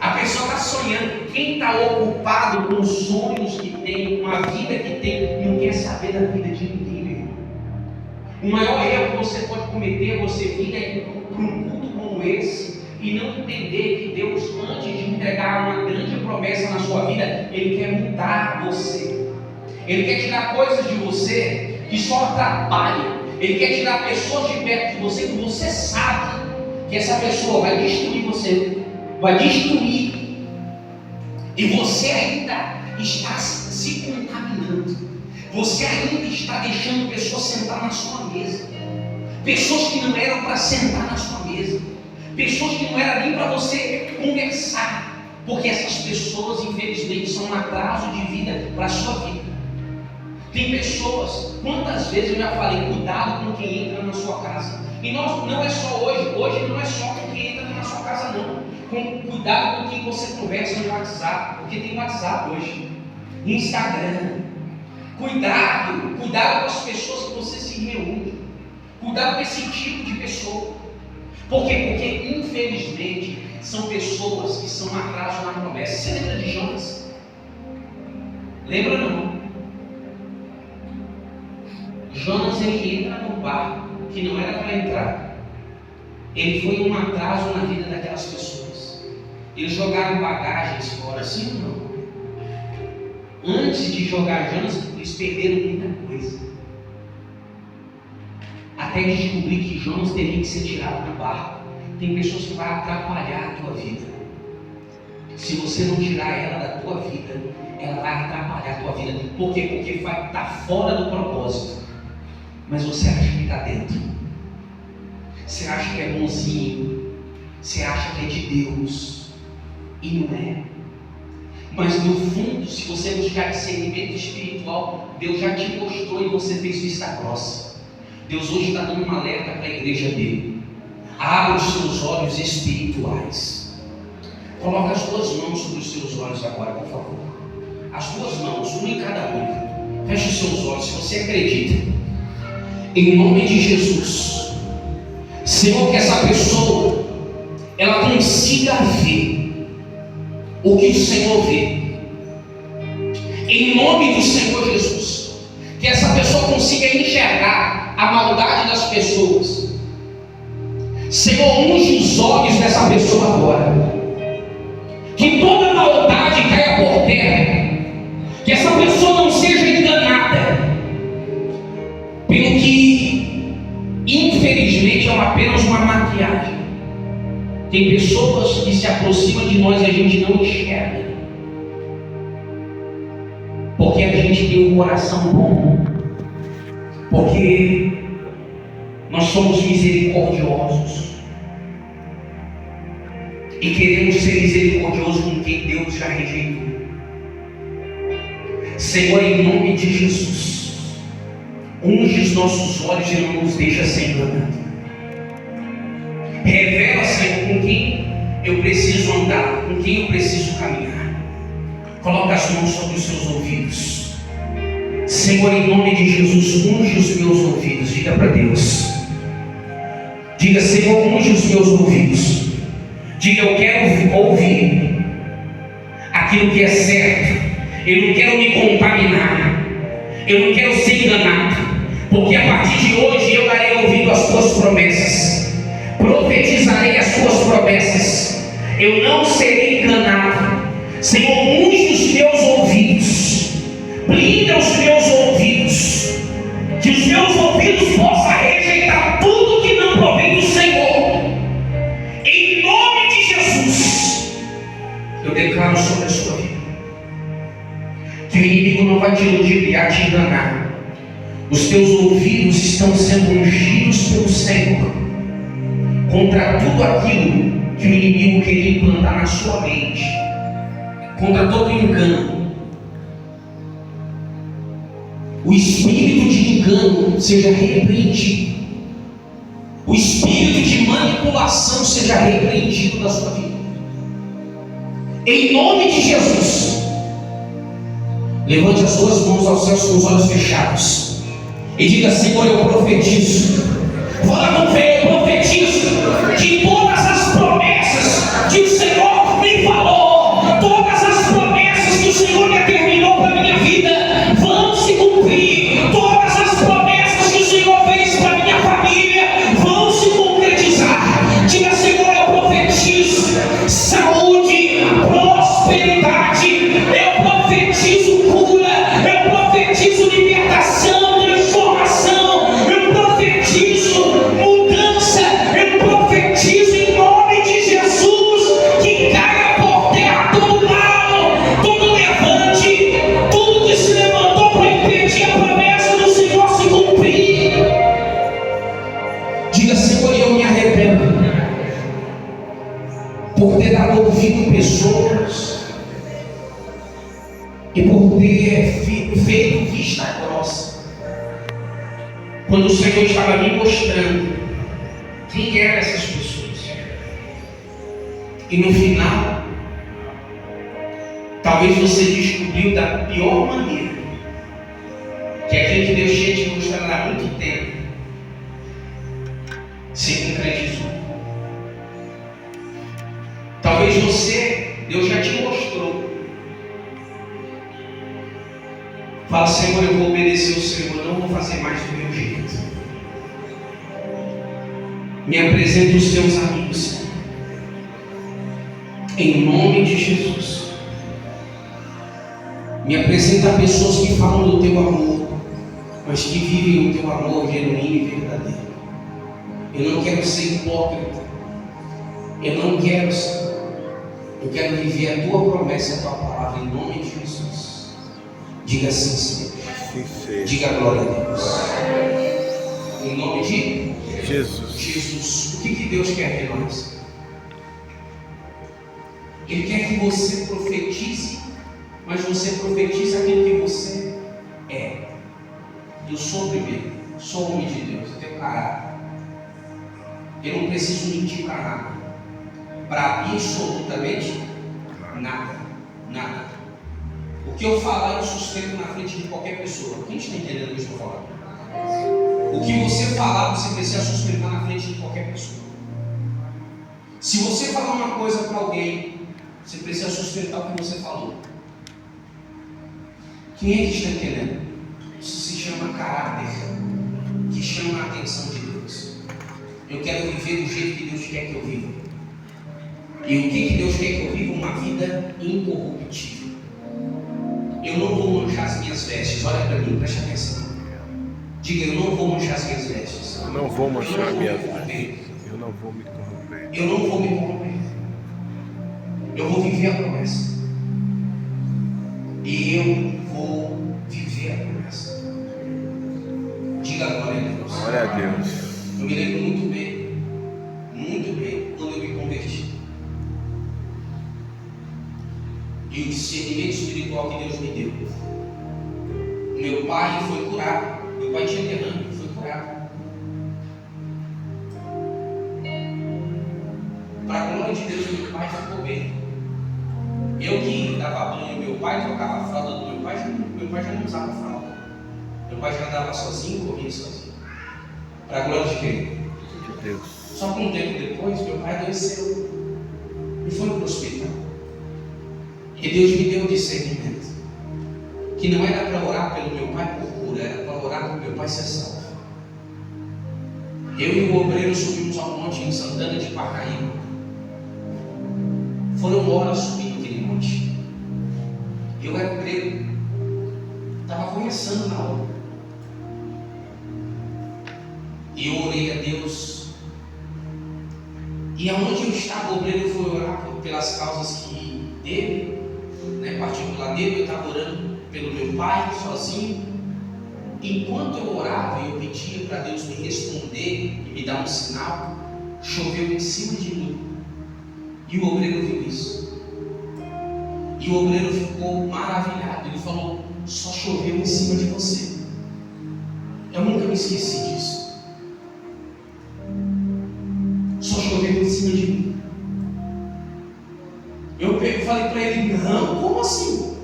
A pessoa está sonhando. Quem está ocupado com os sonhos que tem, com a vida que tem, não quer saber da vida de ninguém, meu irmão. O maior erro que você pode cometer é você vir para um culto como esse e não entender que Deus, antes de entregar uma grande promessa na sua vida, Ele quer mudar você. Ele quer tirar coisas de você que só atrapalham. Ele quer tirar pessoas de perto de você que você sabe que essa pessoa vai destruir você. vai destruir. E você ainda está se contaminando. Você ainda está deixando pessoas sentar na sua mesa. Pessoas que não eram para sentar na sua mesa. Pessoas que não eram nem para você conversar. Porque essas pessoas, infelizmente, são um atraso de vida para a sua vida. Tem pessoas, quantas vezes eu já falei, cuidado com quem entra na sua casa. E não é só hoje não é só com quem entra na sua casa não. Cuidado com quem você conversa no WhatsApp, porque tem WhatsApp hoje, Instagram. Cuidado com as pessoas que você se reúne. Cuidado com esse tipo de pessoa. Por quê? Porque infelizmente são pessoas que são atraso na promessa. Você lembra de Jonas? Lembra não? Jonas, ele entra no barco que não era para entrar. Ele foi um atraso na vida daquelas pessoas. Eles jogaram bagagens fora, sim ou não? Antes de jogar Jonas, eles perderam muita coisa. Até descobrir que Jonas teria que ser tirado do barco. Tem pessoas que vão atrapalhar a tua vida. Se você não tirar ela da tua vida, ela vai atrapalhar a tua vida. Por quê? Porque vai estar fora do propósito. Mas você acha que está dentro. Você acha que é bonzinho. Você acha que é de Deus. E não é. Mas no fundo, se você buscar discernimento espiritual, Deus já te mostrou e você fez vista grossa. Deus hoje está dando um alerta para a igreja dele. Abra os seus olhos espirituais. Coloca as duas mãos sobre os seus olhos agora, por favor. As duas mãos, uma em cada olho. Feche os seus olhos, se você acredita. Em nome de Jesus, Senhor, que essa pessoa ela consiga ver o que o Senhor vê. Em nome do Senhor Jesus, que essa pessoa consiga enxergar a maldade das pessoas. Senhor, unge os olhos dessa pessoa agora. Que toda maldade caia por terra. Que essa pessoa não seja enganada pelo que infelizmente é apenas uma maquiagem. Tem pessoas que se aproximam de nós e a gente não enxerga, porque a gente tem um coração bom, porque nós somos misericordiosos e queremos ser misericordiosos com quem Deus já rejeitou. Senhor, em nome de Jesus, unge os nossos olhos e não nos deixa ser enganado. Revela, Senhor, com quem eu preciso andar, com quem eu preciso caminhar. Coloca as mãos sobre os seus ouvidos. Senhor, em nome de Jesus, unge os meus ouvidos. Diga para Deus. Diga, Senhor, unge os meus ouvidos. Diga, eu quero ouvir aquilo que é certo. Eu não quero me contaminar. Eu não quero ser enganado. Porque a partir de hoje eu darei ouvido às tuas promessas. Profetizarei as tuas promessas. Eu não serei enganado. Senhor, unge os meus ouvidos. Blinda os meus ouvidos. Que os meus ouvidos possam rejeitar tudo que não provém do Senhor. Em nome de Jesus, eu declaro sobre a sua vida que o inimigo não vai te ludibriar, te enganar. Os teus ouvidos estão sendo ungidos pelo Senhor contra tudo aquilo que o inimigo queria implantar na sua mente, contra todo engano. O espírito de engano seja repreendido. O espírito de manipulação seja repreendido da sua vida. Em nome de Jesus, levante as suas mãos aos céus com os olhos fechados e diga: Senhor, eu profetizo. Fala com fé, eu profetizo que todas as promessas que o Senhor me falou, todas as promessas que o Senhor determinou para a minha vida, vão se cumprir. Todas as promessas que o Senhor fez para a minha família vão se concretizar. Diga: Senhor, eu profetizo saúde, prosperidade, eu profetizo cura, eu profetizo libertação, transformação, eu profetizo mudança, eu profetizo em nome de Jesus que por ter dado ouvido pessoas e por ter feito vista grossa, quando o Senhor estava me mostrando quem eram essas pessoas. E no final, talvez você descobriu da pior maneira que aquilo que Deus tinha te mostrado há muito tempo se concretizou. Talvez Deus já te mostrou. Fala: Senhor, eu vou obedecer o Senhor, não vou fazer mais do meu jeito. Me apresenta os teus amigos, Senhor, em nome de Jesus. Me apresenta pessoas que falam do teu amor, mas que vivem o teu amor genuíno e verdadeiro. Eu não quero ser hipócrita. Eu não quero, Senhor. Eu quero viver a tua promessa, a tua palavra, em nome de Jesus. Diga assim, Senhor. Diga glória a Deus. Em nome de Jesus. O que Deus quer de nós? Ele quer que você profetize, mas você profetiza aquilo que você é. Eu sou o primeiro, sou homem de Deus, eu tenho caráter. Eu não preciso mentir para nada, para absolutamente nada. O que eu falar eu sustento na frente de qualquer pessoa. Quem está entendendo o que eu estou falando? O que você falar, você precisa sustentar na frente de qualquer pessoa. Se você falar uma coisa para alguém, você precisa sustentar o que você falou. Quem é que está entendendo? Isso se chama caráter, que chama a atenção de Deus. Eu quero viver do jeito que Deus quer que eu viva. E o que Deus quer que eu viva? Uma vida incorruptível. Eu não vou manchar as minhas vestes. Olha para mim, preste atenção. Diga: eu não vou manchar as minhas vestes. Eu não vou manchar as minhas vestes. Eu não vou me corromper. Eu não vou me corromper. Eu vou viver a promessa. E eu vou viver a promessa. Diga glória a Deus. Glória a Deus. Eu me lembro muito bem, quando eu me converti. E o discernimento espiritual que Deus me deu. Meu pai foi curado. Meu pai tinha derrame, foi curado. Para a glória de Deus, meu pai ficou bem. Eu que dava banho, meu pai trocava a fralda do meu pai já não usava fralda. Meu pai já andava sozinho, corria sozinho. Para a glória de quem? De Deus. Só que um tempo depois, meu pai adoeceu e foi para o hospital. E Deus me deu um discernimento, que não era para orar pelo meu pai por cura, era para orar para o meu pai ser salvo. Eu e o obreiro subimos ao monte em Santana de Parnaíba. Foram horas subindo aquele monte. Eu era obreiro, estava começando na obra. E eu orei a Deus. E aonde eu estava, o obreiro foi orar pelas causas que dele, particular dele. Eu estava orando pelo meu pai, sozinho. Enquanto eu orava e eu pedia para Deus me responder e me dar um sinal, choveu em cima de mim. E o obreiro viu isso. E o obreiro ficou maravilhado. Ele falou: só choveu em cima de você. Eu nunca me esqueci disso. Só choveu em cima de mim. Eu falei para ele: não, como assim?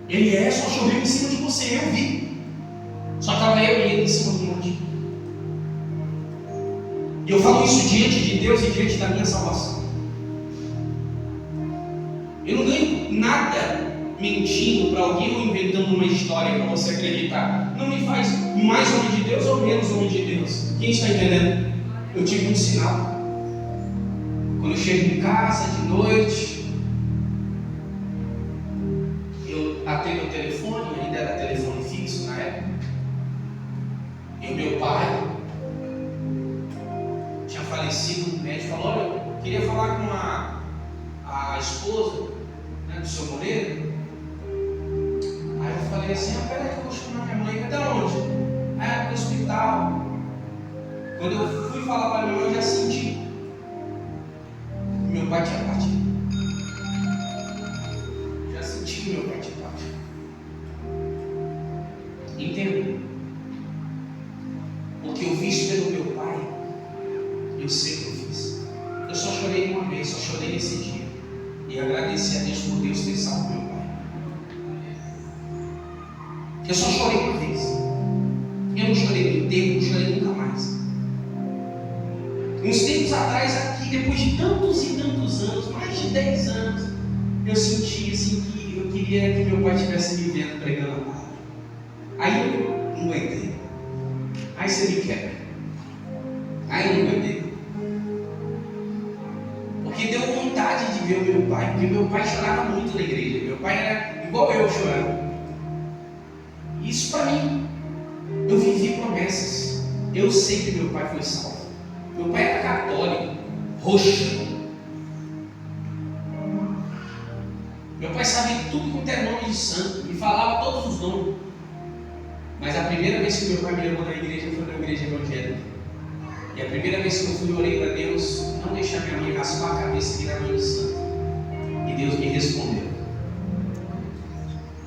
Ele só choveu em cima de você, eu vi. Só estava eu e ele em cima do monte. E eu falo isso diante de Deus e diante da minha salvação. Eu não ganho nada mentindo para alguém ou inventando uma história para você acreditar. Não me faz mais homem de Deus ou menos homem de Deus. Quem está entendendo? Eu tive um sinal. Quando eu chego em casa de noite, eu atendo o telefone, ainda era telefone fixo na época. E o meu pai tinha falecido. O médico falou: olha, eu queria falar com a esposa, do seu Moreira. Aí eu falei assim: peraí que eu vou chamar minha mãe. Cadê onde? Aí pro hospital. Quando eu fui falar para minha mãe, eu já senti. meu pai tinha partido. Já senti que meu pai tinha partido. Entenda. O que eu fiz pelo meu pai, eu sei o que eu fiz. Eu só chorei uma vez, só chorei nesse dia. E agradeci a Deus por Deus ter salvo meu pai. Eu só chorei uma vez. Eu não chorei no enterro, não chorei nunca mais. Uns tempos atrás aqui, depois de tantos e tantos anos, mais de 10 anos, eu senti assim que eu queria que meu pai estivesse me vendo pregando a palavra. Aí eu não aguentei. Aí você me quebra. Aí eu não aguentei. Porque deu vontade de ver o meu pai, porque meu pai chorava muito na igreja. Meu pai era igual eu chorando. Isso para mim, eu vivi promessas. Eu sei que meu pai foi salvo. Meu pai era católico, roxo. Meu pai sabia tudo quanto é nome de santo, me falava todos os nomes. Mas a primeira vez que meu pai me levou na igreja foi na igreja evangélica. E a primeira vez que eu fui, orei para Deus, não deixar minha mãe raspar a cabeça e virar mãe de santo. E Deus me respondeu.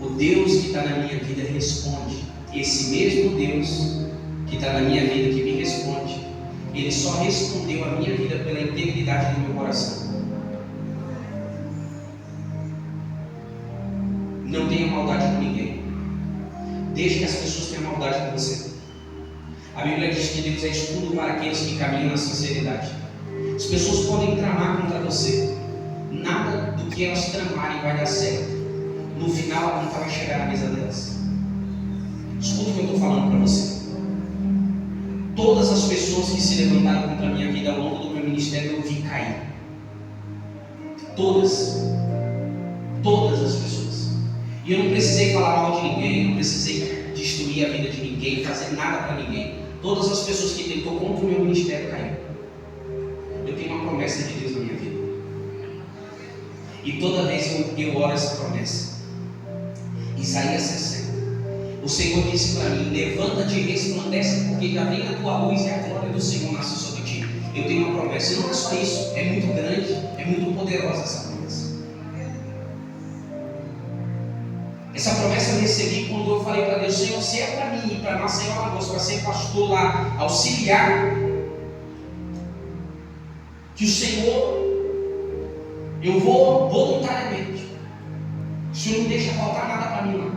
O Deus que está na minha vida responde. Esse mesmo Deus que está na minha vida, que me responde, Ele só respondeu a minha vida pela integridade do meu coração. Não tenha maldade com ninguém. Deixe que as pessoas tenham maldade com você. A Bíblia diz que Deus é escudo para aqueles que caminham na sinceridade. As pessoas podem tramar contra você. Nada do que elas tramarem vai dar certo. No final, a conta vai chegar na mesa delas. Escuta o que eu estou falando para você. Todas as pessoas que se levantaram contra a minha vida ao longo do meu ministério, eu vi cair. Todas. Todas as pessoas. E eu não precisei falar mal de ninguém, não precisei destruir a vida de ninguém, fazer nada para ninguém. Todas as pessoas que tentou contra o meu ministério caíram. Eu tenho uma promessa de Deus na minha vida. E toda vez eu oro essa promessa. Isaías 60. O Senhor disse para mim: levanta-te e resplandece, porque já vem a tua luz e a glória do Senhor nasce sobre ti. Eu tenho uma promessa. E não é só isso, é muito grande, é muito poderosa essa promessa. Essa promessa eu recebi quando eu falei para Deus: Senhor, se é para mim ir para Maceió, Alagoas, para ser pastor lá, auxiliar, que o Senhor, eu vou voluntariamente. O Senhor não deixa faltar nada para mim lá.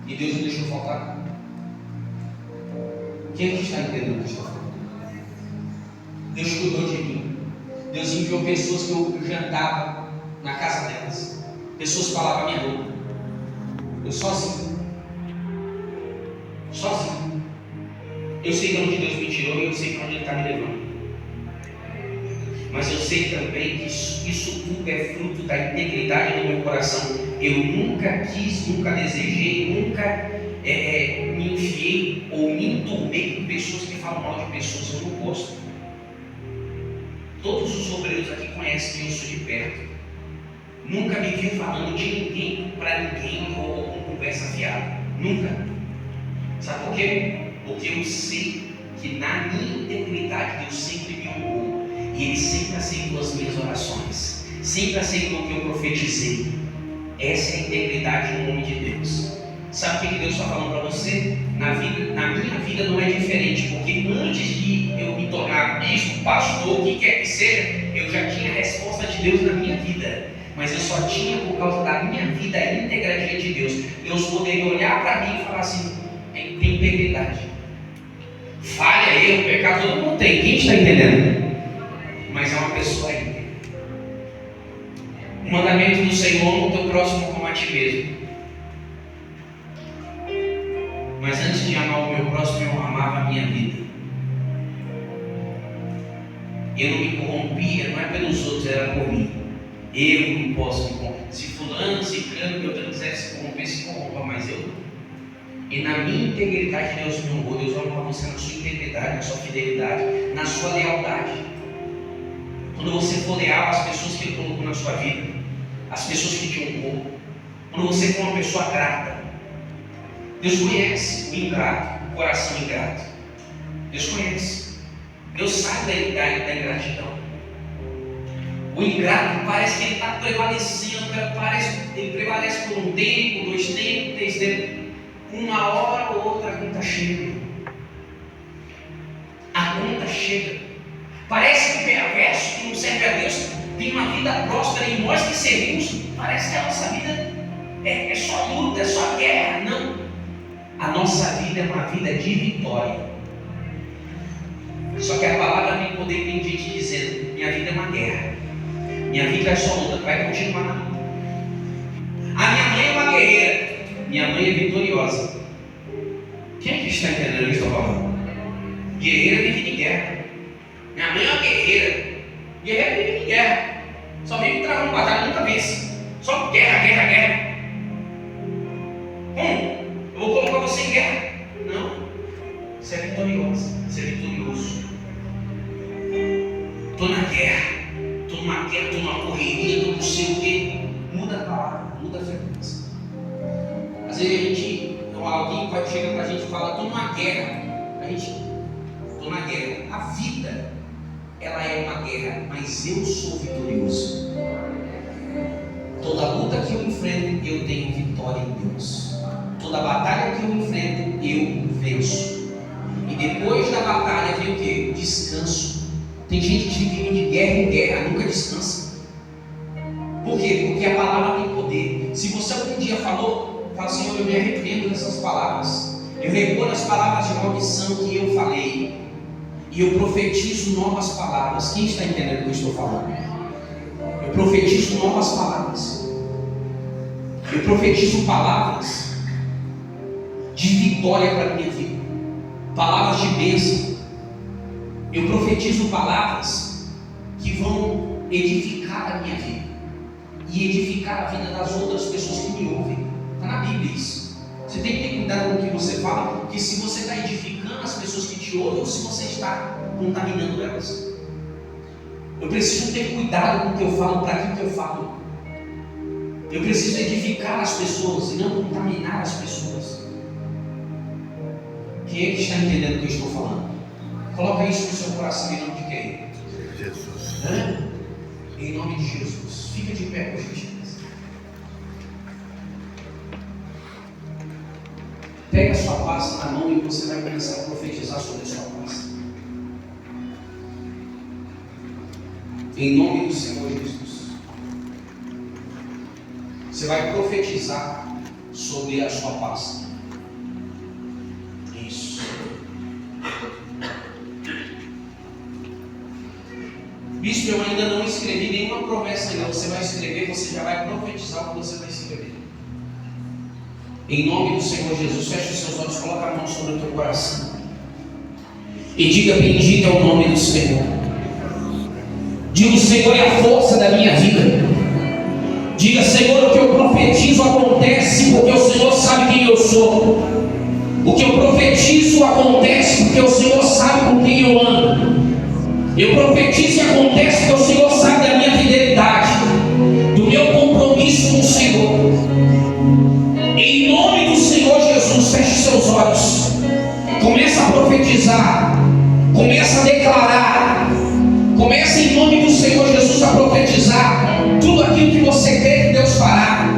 E Deus não deixou faltar nada. Quem está entendendo o que eu estou falando? Deus cuidou de mim. Deus enviou pessoas que eu jantava na casa delas. Pessoas que falavam a minha roupa. Eu sozinho. Sozinho. Eu sei de onde Deus me tirou e eu sei para onde Ele está me levando. Mas eu sei também que isso tudo é fruto da integridade do meu coração. Eu nunca quis, nunca desejei, nunca me enfiei ou me enturmei com pessoas que falam mal de pessoas. Eu não gosto. Todos os obreiros aqui conhecem quem eu sou de perto. Nunca me vi falando de ninguém para ninguém ou com conversa fiada. Nunca. Sabe por quê? Porque eu sei que na minha integridade Deus sempre me honrou. E Ele sempre aceitou as minhas orações. Sempre aceitou o que eu profetizei. Essa é a integridade no nome de Deus. Sabe o que Deus está falando para você? Na minha vida não é diferente. Porque antes de eu me tornar bispo, pastor, o que quer que seja, eu já tinha a resposta de Deus na minha vida. Mas eu só tinha por causa da minha vida a integridade de Deus. Deus poderia olhar para mim e falar assim: tem integridade. Falha, erro, pecado, todo mundo tem. Quem está entendendo? Mas é uma pessoa íntegra. O mandamento do Senhor: ama o teu próximo como a ti mesmo. Mas antes de amar o meu próximo, eu amava a minha vida. Eu não me corrompia, não é pelos outros, era por mim. Eu não posso me corromper. Se fulano, ciclano, que eu quiser se corromper, se corrompa, mas eu não. E na minha integridade Deus me honrou. Deus honra você na sua integridade, na sua fidelidade, na sua lealdade. Quando você for leal às pessoas que Ele colocou na sua vida, às pessoas que te honrou, quando você for uma pessoa grata, Deus conhece o ingrato, o coração ingrato. Deus conhece. Deus sabe da ingratidão. O ingrato parece que ele está prevalecendo, ele prevalece por um tempo, 2 tempos, 3 tempos. Uma hora ou outra a conta chega. A conta chega. Parece que o perverso, que não serve a Deus, tem uma vida próspera, e nós que servimos, parece que a nossa vida é só luta, é só guerra. Não. A nossa vida é uma vida de vitória. Só que a palavra tem poder, tem gente dizendo: minha vida é uma guerra, minha vida é só luta, vai continuar na luta. A minha mãe é uma guerreira, minha mãe é vitoriosa. Quem é que está entendendo o que eu estou falando? Guerreira vive em guerra. Minha mãe é uma guerreira. Guerreira vive em guerra. Só vive travando batalha, nunca vence. Só guerra, guerra, guerra. Eu vou colocar você em guerra. Não. Você é vitoriosa. Você é vitorioso. Estou na guerra. Estou numa guerra, estou numa correria, estou não sei o quê. Muda a palavra, muda a frequência. Às vezes alguém chega para a gente e fala: estou numa guerra. A gente, estou na guerra. A vida, ela é uma guerra, mas eu sou vitorioso. Toda luta que eu enfrento, eu tenho vitória em Deus. Toda batalha que eu enfrento, eu venço. E depois da batalha vem o quê? Descanso. Tem gente que vive de guerra em guerra, nunca descansa. Por quê? Porque a palavra tem poder. Se você algum dia fala: Senhor, eu me arrependo dessas palavras, eu recolho as palavras de maldição que eu falei, e eu profetizo novas palavras. Quem está entendendo o que eu estou falando? Eu profetizo novas palavras. Eu profetizo palavras de vitória para a minha vida, palavras de bênção. Eu profetizo palavras que vão edificar a minha vida e edificar a vida das outras pessoas que me ouvem. Está na Bíblia isso. Você tem que ter cuidado com o que você fala, porque se você está edificando as pessoas que te ouvem, ou se você está contaminando elas. Eu preciso ter cuidado com o que eu falo, para aquilo que eu falo. Eu preciso edificar as pessoas e não contaminar as pessoas. Quem é que está entendendo o que eu estou falando? Coloca isso no seu coração em nome de quem? Jesus. Em nome de Jesus. Fica de pé, por gentileza. Pega a sua pasta na mão e você vai começar a profetizar sobre a sua pasta. Em nome do Senhor Jesus. Você vai profetizar sobre a sua pasta. Isso. Bispo, eu ainda não escrevi nenhuma promessa ainda. Você vai escrever, você já vai profetizar o que você vai escrever. Em nome do Senhor Jesus, feche os seus olhos, coloca a mão sobre o teu coração e diga: bendito é o nome do Senhor. Diga: o Senhor é a força da minha vida. Diga: Senhor, o que eu profetizo acontece porque o Senhor sabe quem eu sou. O que eu profetizo acontece porque o Senhor sabe com quem eu ando. Eu profetizo e acontece porque o Senhor sabe da minha fidelidade, do meu compromisso com o Senhor. Em nome do Senhor Jesus, feche seus olhos. Começa a profetizar. Começa a declarar. Começa em nome do Senhor Jesus a profetizar tudo aquilo que você crê que Deus fará.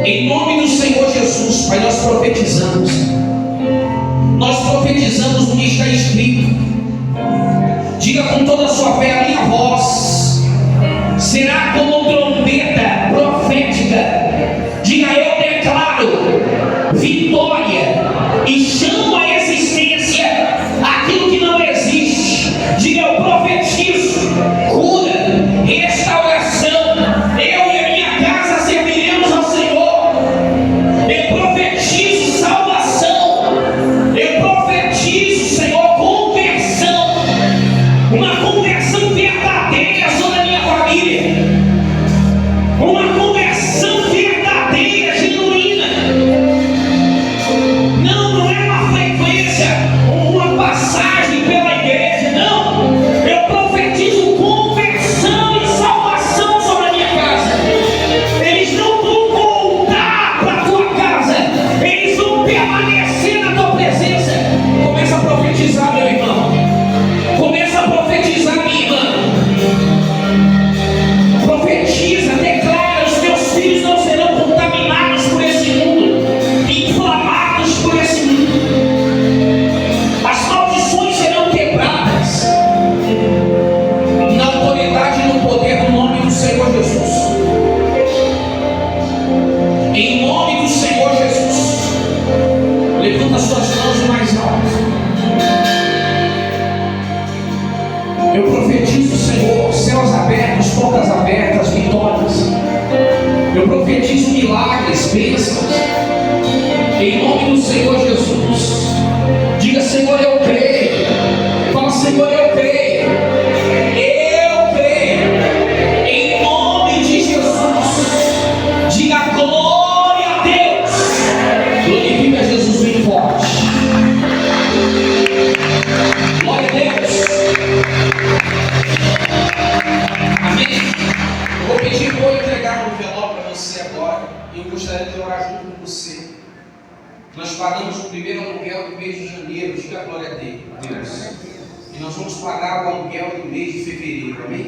Em nome do Senhor Jesus, Pai, nós profetizamos. Nós profetizamos no que está escrito. Diga com toda a sua fé: a minha voz será como trombeta profética. Diga: eu declaro vitória e chamo a existência aquilo que não existe. Diga: eu profetizo cura, restauração. Eu e a minha casa serviremos ao Senhor. Eu profetizo salvação. Eu profetizo, Senhor, conversão. Uma conversão verdadeira sobre a minha família. Uma conversão verdadeira, genuína. Não é uma frequência, uma passagem pela igreja. Não. Eu profetizo conversão e salvação sobre a minha casa. Eles não vão voltar para a tua casa. Eles vão permanecer na tua presença. Começa a profetizar, meu irmão. Começa a profetizar, minha irmã. mais bênçãos. Em nome do Senhor Jesus. Diga: Senhor, eu creio. Fala: Senhor, eu creio. Eu creio. Em nome de Jesus. Diga: glória a Deus. Glorifica Jesus bem forte. Glória a Deus. Amém. Eu vou pedir, vou entregar um envelope para você agora. E eu gostaria de orar junto com você. Nós pagamos o primeiro aluguel do mês de janeiro. Diga a glória a Deus. E nós vamos pagar o aluguel do mês de fevereiro. Amém?